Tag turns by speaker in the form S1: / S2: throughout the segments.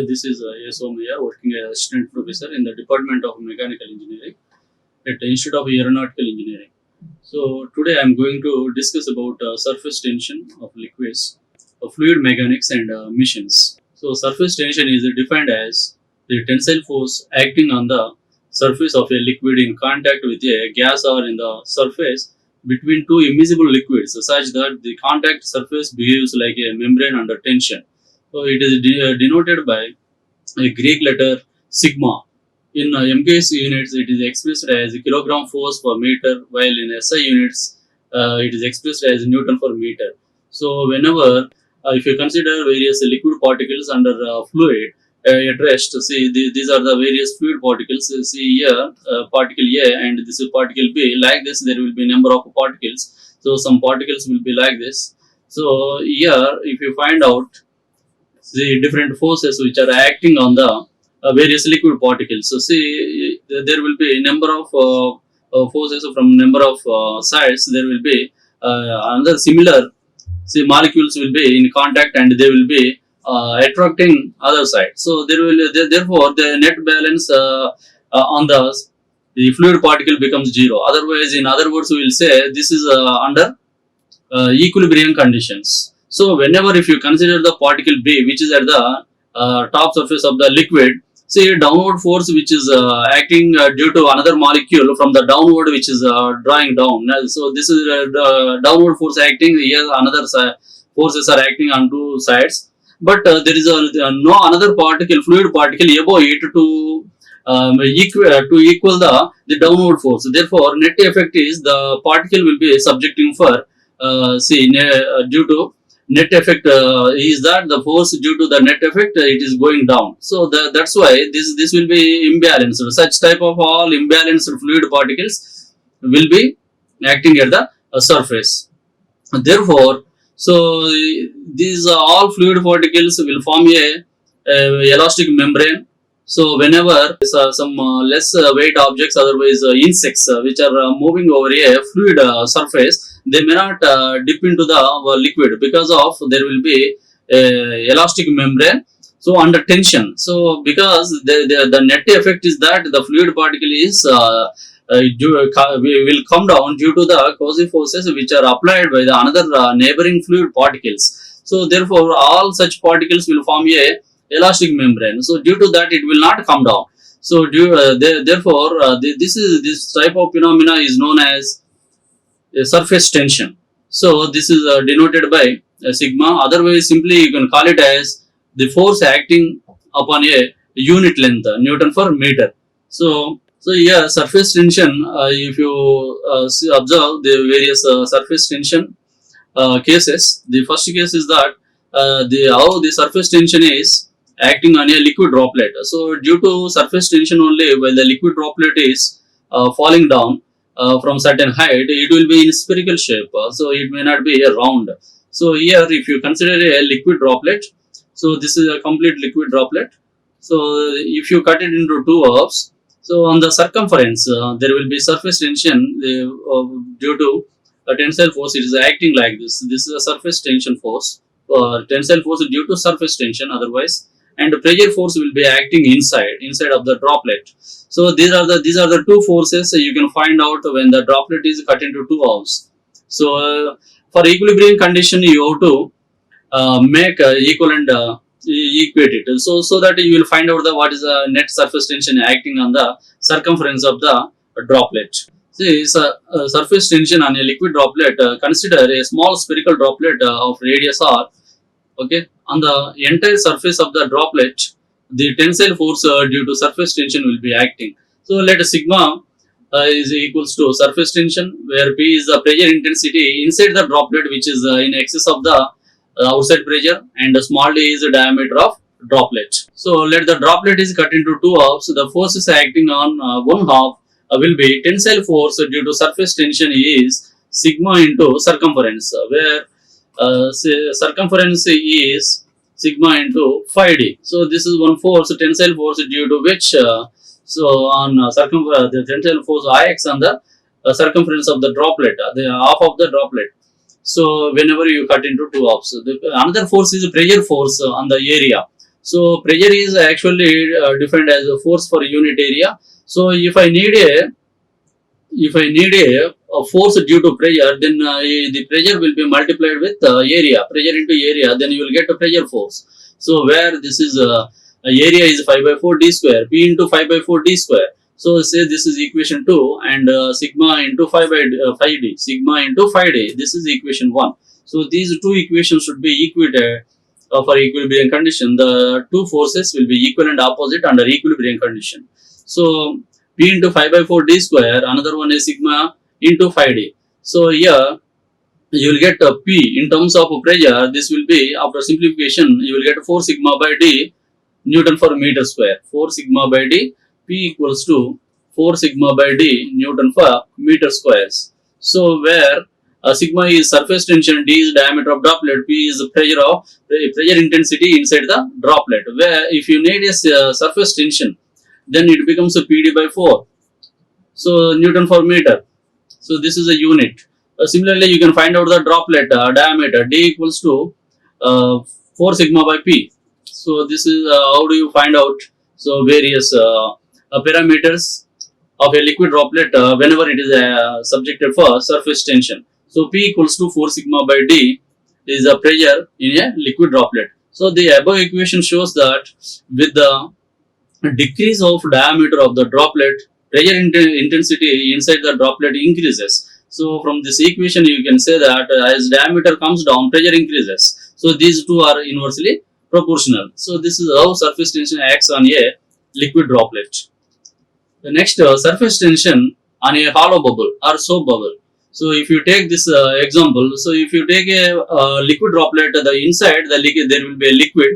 S1: this is A Somaiah, working as assistant professor in the Department of Mechanical Engineering at the Institute of Aeronautical Engineering. So today I am going to discuss about surface tension of liquids, fluid mechanics and missions. So surface tension is defined as the tensile force acting on the surface of a liquid in contact with a gas or in the surface between two immiscible liquids such that the contact surface behaves like a membrane under tension. So it is denoted by a Greek letter sigma. In MKS units, it is expressed as kilogram force per meter, while in SI units, it is expressed as Newton per meter. So whenever, if you consider various liquid particles under fluid at rest, see these are the various fluid particles. See here, particle A and this is particle B. Like this, there will be number of particles. So some particles will be like this. So here, if you find out the different forces which are acting on the various liquid particles. So see, there will be a number of forces from number of sides. There will be another similar, see, molecules will be in contact and they will be attracting other side. So there will therefore the net balance on the fluid particle becomes zero. Otherwise, in other words, we will say this is under equilibrium conditions. So whenever if you consider the particle B, which is at the top surface of the liquid, see downward force which is acting due to another molecule from the downward which is drawing down. So this is the downward force acting here. Another forces are acting on two sides, but there is no another particle, fluid particle above it to equal the downward force. Therefore, net effect is the particle will be subjecting for due to net effect is that the force due to the net effect it is going down. So that's why this will be imbalanced. Such type of all imbalanced fluid particles will be acting at the surface. Therefore, so these all fluid particles will form a elastic membrane. So whenever some less weight objects, otherwise insects which are moving over a fluid surface, they may not dip into the liquid because of there will be a elastic membrane. So under tension, so because the net effect is that the fluid particle is will come down due to the quasi forces which are applied by the another neighboring fluid particles. So therefore, all such particles will form a elastic membrane. So due to that, it will not come down. So therefore, this type of phenomena is known as surface tension. So this is denoted by sigma. Otherwise, simply you can call it as the force acting upon a unit length, Newton per meter. So here surface tension. If you observe the various surface tension cases, the first case is that how the surface tension is acting on a liquid droplet. So due to surface tension only, while the liquid droplet is falling down from certain height, it will be in spherical shape. So it may not be a round. So here, if you consider a liquid droplet, so this is a complete liquid droplet. So if you cut it into two halves, so on the circumference there will be surface tension due to a tensile force. It is acting like this. This is a surface tension force. Tensile force due to surface tension. Otherwise, and pressure force will be acting inside of the droplet. So these are the two forces you can find out when the droplet is cut into two halves. So for equilibrium condition, you have to make equal and equate it. So that you will find out what is the net surface tension acting on the circumference of the droplet. See, surface tension on a liquid droplet. Consider a small spherical droplet of radius r. Okay, on the entire surface of the droplet, the tensile force due to surface tension will be acting. So let sigma is equals to surface tension, where P is the pressure intensity inside the droplet, which is in excess of the outside pressure, and small d is the diameter of droplet. So let the droplet is cut into two halves. The forces acting on one half will be tensile force due to surface tension is sigma into circumference, where circumference is sigma into 5d. So this is one force, tensile force, due to which so on the tensile force Ix on the circumference of the droplet, the half of the droplet. So whenever you cut into two halves, another force is pressure force on the area. So pressure is actually defined as a force per unit area. So if I need a force due to pressure, then the pressure will be multiplied with pressure into area, then you will get a pressure force. So where this is area is 5 by 4 d square, P into 5 by 4 d square. So say this is equation 2, and sigma into 5 d, sigma into 5d, this is equation 1. So these two equations should be equated for equilibrium condition. The two forces will be equal and opposite under equilibrium condition. So P into 5 by 4 d square, another one is sigma into 5d. So here you will get P in terms of pressure. This will be, after simplification, you will get 4 sigma by d Newton per meter square. 4 sigma by d, P equals to 4 sigma by d Newton per meter squares. So where sigma is surface tension, d is diameter of droplet, P is pressure intensity inside the droplet. Where if you need a surface tension, then it becomes a PD by 4. So Newton per meter. So this is a unit. Similarly, you can find out the droplet diameter, d equals to 4 sigma by P. So this is how do you find out? So various parameters of a liquid droplet whenever it is subjected for surface tension. So P equals to 4 sigma by D is the pressure in a liquid droplet. So the above equation shows that with the decrease of diameter of the droplet, pressure intensity inside the droplet increases. So from this equation you can say that as diameter comes down, pressure increases. So these two are inversely proportional. So this is how surface tension acts on a liquid droplet. The next surface tension on a hollow bubble or soap bubble. So if you take this example, so if you take a liquid droplet, the inside the liquid, there will be a liquid,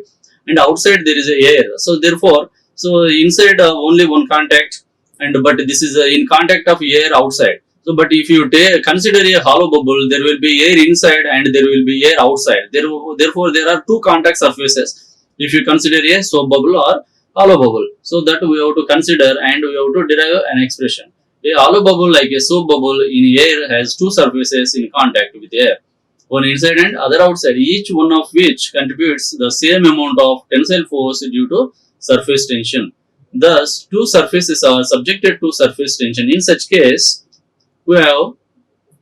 S1: and outside there is a air. So therefore, so inside only one contact, and but this is in contact of air outside. So but if you consider a hollow bubble, there will be air inside and there will be air outside. Therefore there are two contact surfaces if you consider a soap bubble or hollow bubble. So that we have to consider, and we have to derive an expression. A hollow bubble, like a soap bubble in air, has two surfaces in contact with air, one inside and other outside, each one of which contributes the same amount of tensile force due to surface tension. Thus, two surfaces are subjected to surface tension. In such case, we have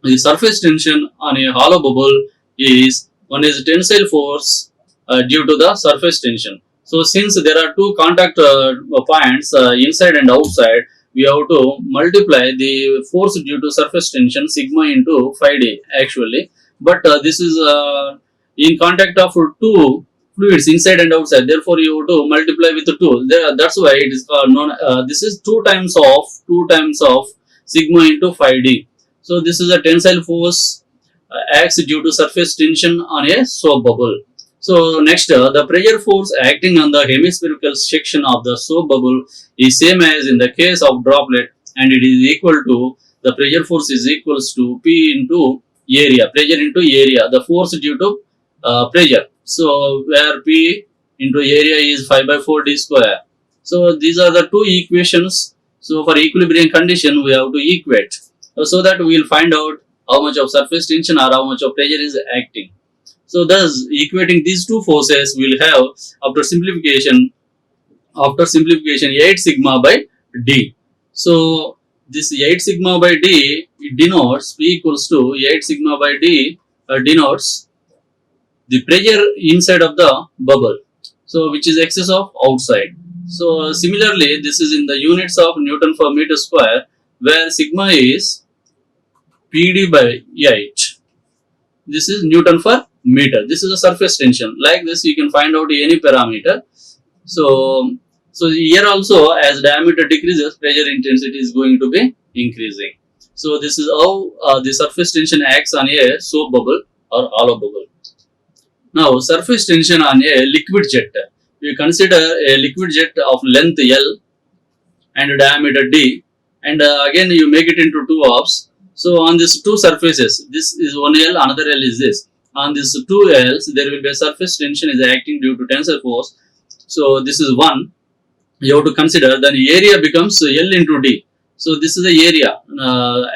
S1: the surface tension on a hollow bubble is one is tensile force due to the surface tension. So since there are two contact points inside and outside, we have to multiply the force due to surface tension sigma into 5d actually. But this is in contact of two fluids inside and outside. Therefore, you have to multiply with 2. That's why it is known. This is 2 times of sigma into 5d. So this is a tensile force acts due to surface tension on a soap bubble. So next, the pressure force acting on the hemispherical section of the soap bubble is same as in the case of droplet, and it is equal to, the pressure force is equals to P into area, pressure into area, the force due to pressure. So where P into area is 5 by 4 d square. So these are the two equations. So for equilibrium condition, we have to equate so that we will find out how much of surface tension or how much of pressure is acting. So thus equating these two forces, we will have after simplification 8 sigma by d. So this 8 sigma by d, it denotes P equals to 8 sigma by d denotes the pressure inside of the bubble, so which is excess of outside. So similarly, this is in the units of Newton per meter square, where sigma is PD by 8. This is Newton per meter. This is a surface tension. Like this, you can find out any parameter. So here also, as diameter decreases, pressure intensity is going to be increasing. So this is how the surface tension acts on a soap bubble or hollow bubble. Now, surface tension on a liquid jet. You consider a liquid jet of length L and diameter D, and again you make it into two halves. So on these two surfaces, this is one L, another L is this. On these two L's, there will be a surface tension is acting due to tensile force. So this is one. You have to consider, then area becomes L into D. So this is the area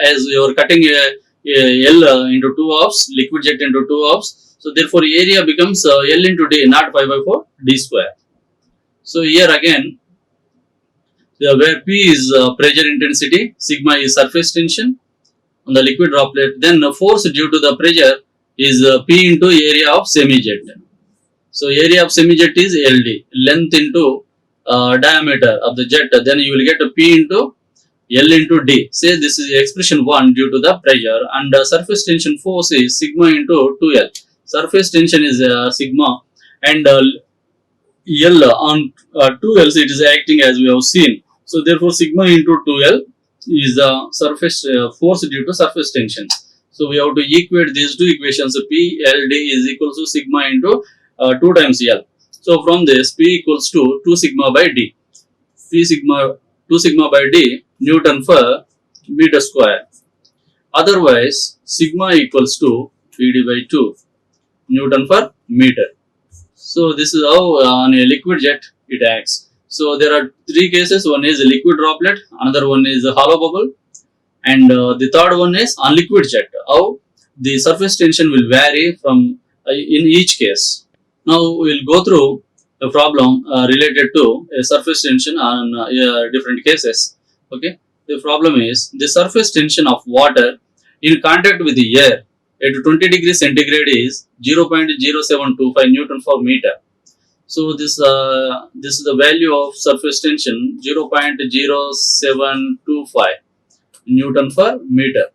S1: as you are cutting a L into two halves, liquid jet into two halves. So therefore area becomes L into D, not 5 by 4 D square. So here again, where P is pressure intensity, sigma is surface tension on the liquid droplet, then the force due to the pressure is P into area of semi-jet. So area of semi-jet is LD, length into diameter of the jet, then you will get a P into L into D. Say this is expression 1 due to the pressure, and surface tension force is sigma into 2L. Surface tension is sigma, and L on 2L it is acting as we have seen. So therefore sigma into 2L is the surface force due to surface tension. So we have to equate these two equations. P L D is equal to sigma into 2 times L. So from this P equals to 2 sigma by D. P sigma 2 sigma by D Newton per meter square. Otherwise sigma equals to PD by 2 Newton per meter. So this is how on a liquid jet it acts. So there are three cases. One is a liquid droplet, another one is a hollow bubble, and the third one is on liquid jet. How the surface tension will vary from in each case. Now we will go through a problem related to a surface tension on different cases. Okay, the problem is the surface tension of water in contact with the air at 20 degrees centigrade is 0.0725 Newton per meter. So this is the value of surface tension 0.0725 Newton per meter.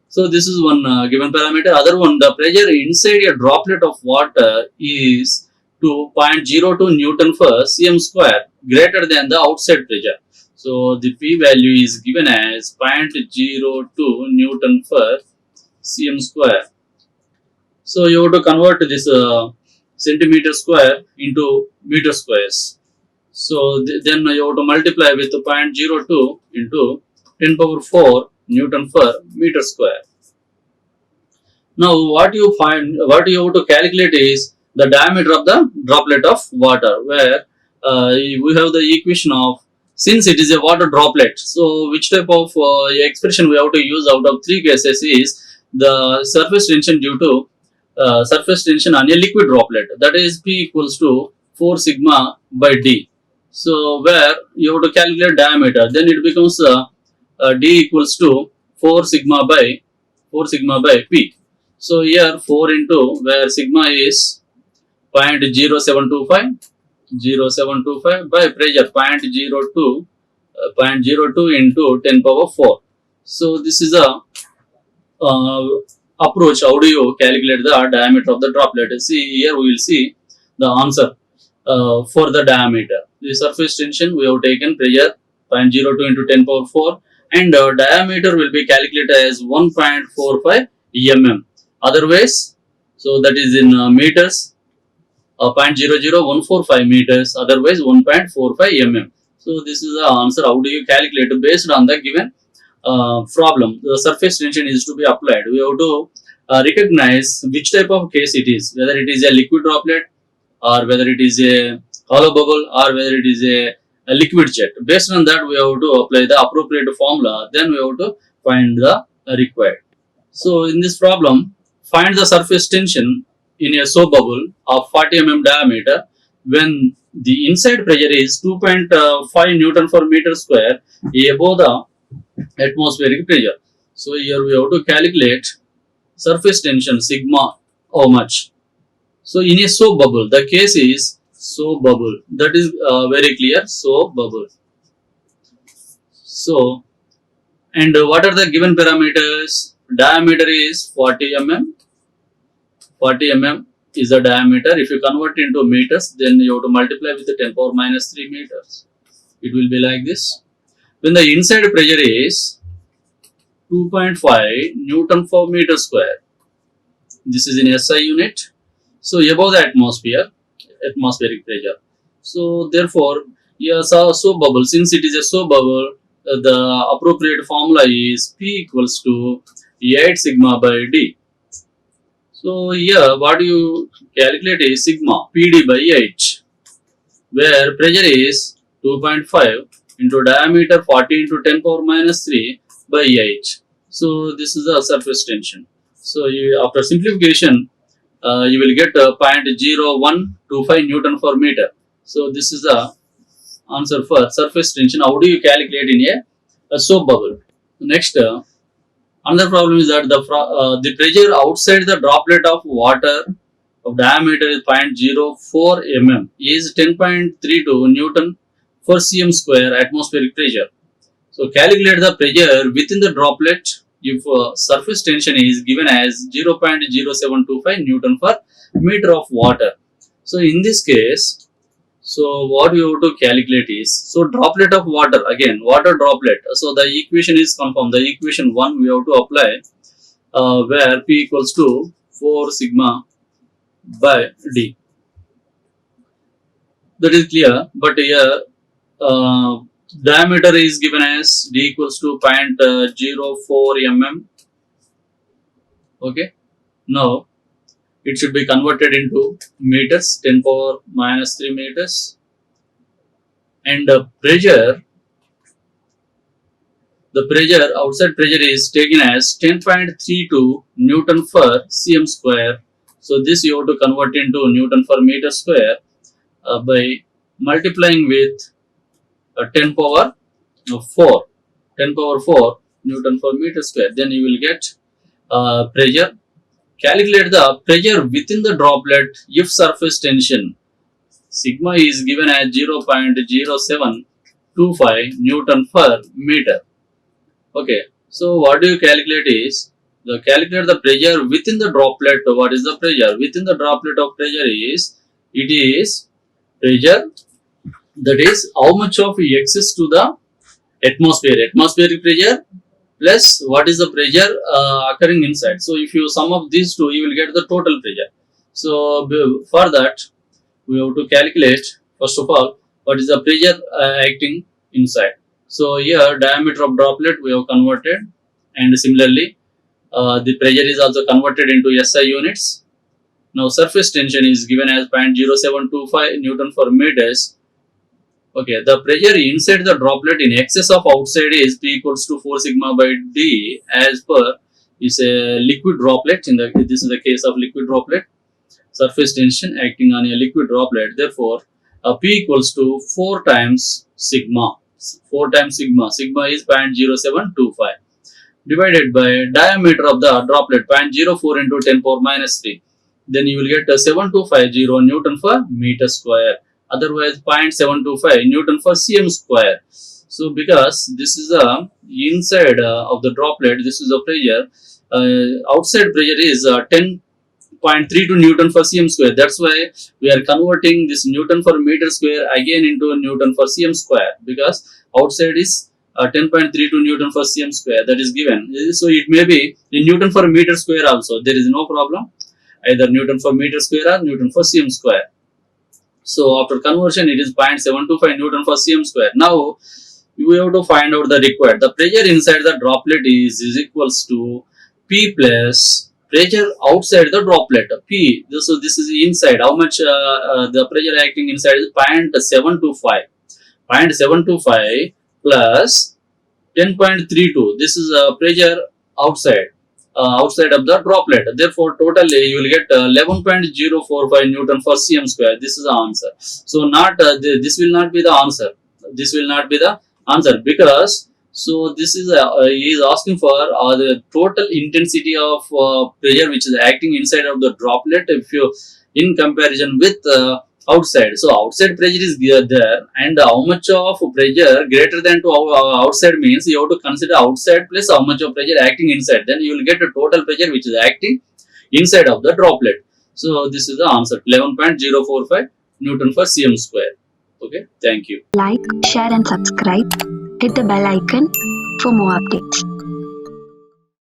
S1: So this is one given parameter. Other one, the pressure inside a droplet of water is to 0.02 Newton per cm square greater than the outside pressure. So the P value is given as 0.02 Newton per cm square. So you have to convert this centimeter square into meter squares. So then you have to multiply with 0.02 into 10 power 4 Newton per meter square. Now what you have to calculate is the diameter of the droplet of water, where we have the equation of, since it is a water droplet, so which type of expression we have to use out of three cases is the surface tension due to surface tension on a liquid droplet, that is P equals to 4 sigma by D. So where you have to calculate diameter, then it becomes D equals to 4 sigma by P. So here 4 into where sigma is 0.0725 by pressure 0.02 into 10 power 4. So this is a approach. How do you calculate the diameter of the droplet? See here we will see the answer for the diameter. The surface tension we have taken pressure 0.02 into 10 power 4, and diameter will be calculated as 1.45 mm. Otherwise, so that is in meters, 0.00145 meters, otherwise 1.45 mm. So this is the answer. How do you calculate based on the given problem? The surface tension is to be applied. We have to recognize which type of case it is, whether it is a liquid droplet or whether it is a hollow bubble or whether it is a liquid jet. Based on that, we have to apply the appropriate formula. Then we have to find the required. So in this problem, find the surface tension in a soap bubble of 40 mm diameter when the inside pressure is 2.5 Newton per meter square above the atmospheric pressure. So here we have to calculate surface tension sigma how much. So in a soap bubble, the case is soap bubble. That is very clear, soap bubble. So, and what are the given parameters? Diameter is 40 mm. 40 mm is the diameter. If you convert into meters, then you have to multiply with the 10 power minus 3 meters. It will be like this. When the inside pressure is 2.5 Newton per meter square. This is in SI unit. So above the atmospheric pressure. So therefore, yes, a soap bubble. Since it is a soap bubble, the appropriate formula is P equals to 8 sigma by D. So here, what you calculate is sigma PD by H, where pressure is 2.5 into diameter 40 into 10 power minus 3 by H. So this is the surface tension. So after simplification, you will get 0.0125 Newton per meter. So this is the answer for surface tension. How do you calculate in a soap bubble? Next, another problem is that the pressure outside the droplet of water of diameter is 0.04 mm is 10.32 Newton per cm square atmospheric pressure. So calculate the pressure within the droplet if surface tension is given as 0.0725 Newton per meter of water. So in this case, so what we have to calculate is, so droplet of water, again water droplet. So the equation is confirmed. The equation 1 we have to apply where P equals to 4 sigma by D. That is clear, but here uh, diameter is given as D equals to 0.04 mm. Okay, now it should be converted into meters, 10 power minus 3 meters, and the pressure, outside pressure is taken as 10.32 Newton per cm square. So this you have to convert into Newton per meter square by multiplying with 10 power 4. 10 power 4 Newton per meter square. Then you will get pressure. Calculate the pressure within the droplet if surface tension sigma is given as 0.0725 Newton per meter. Okay, so what do you calculate is, the calculate the pressure within the droplet. What is the pressure within the droplet of pressure is, it is pressure, that is how much of excess to the atmospheric pressure plus what is the pressure occurring inside. So if you sum up these two, you will get the total pressure. So for that we have to calculate first of all what is the pressure acting inside. So here diameter of droplet we have converted, and similarly the pressure is also converted into SI units. Now surface tension is given as 0.0725 Newton per meters. Okay, the pressure inside the droplet in excess of outside is P equals to 4 sigma by D, as per is a liquid droplet. This is the case of liquid droplet. Surface tension acting on a liquid droplet. Therefore, P equals to 4 times sigma. 4 times sigma. Sigma is 0.0725 divided by diameter of the droplet 0.04 into 10 power minus 3. Then you will get 7250 Newton per meter square. Otherwise 0.725 Newton per cm square. So because this is the inside of the droplet, this is the pressure. Outside pressure is 10.32 Newton per cm square. That's why we are converting this Newton per meter square again into Newton per cm square, because outside is 10.32 Newton per cm square, that is given. So it may be in Newton per meter square also. There is no problem. Either Newton per meter square or Newton per cm square. So after conversion, it is 0.725 Newton per cm square. Now we have to find out the required. The pressure inside the droplet is equals to P plus pressure outside the droplet. P. So this is inside. How much the pressure acting inside is 0.725. 0.725 plus 10.32. This is pressure outside. Outside of the droplet. Therefore, totally you will get 11.045 Newton per cm square. This is the answer. So not this will not be the answer. This will not be the answer, because so this is he is asking for the total intensity of pressure which is acting inside of the droplet if you in comparison with outside. So outside pressure is there, and how much of pressure greater than to outside means you have to consider outside plus how much of pressure acting inside. Then you will get a total pressure which is acting inside of the droplet. So this is the answer, 11.045 Newton per cm square. Okay, thank you.
S2: Like, share and subscribe. Hit the bell icon for more updates.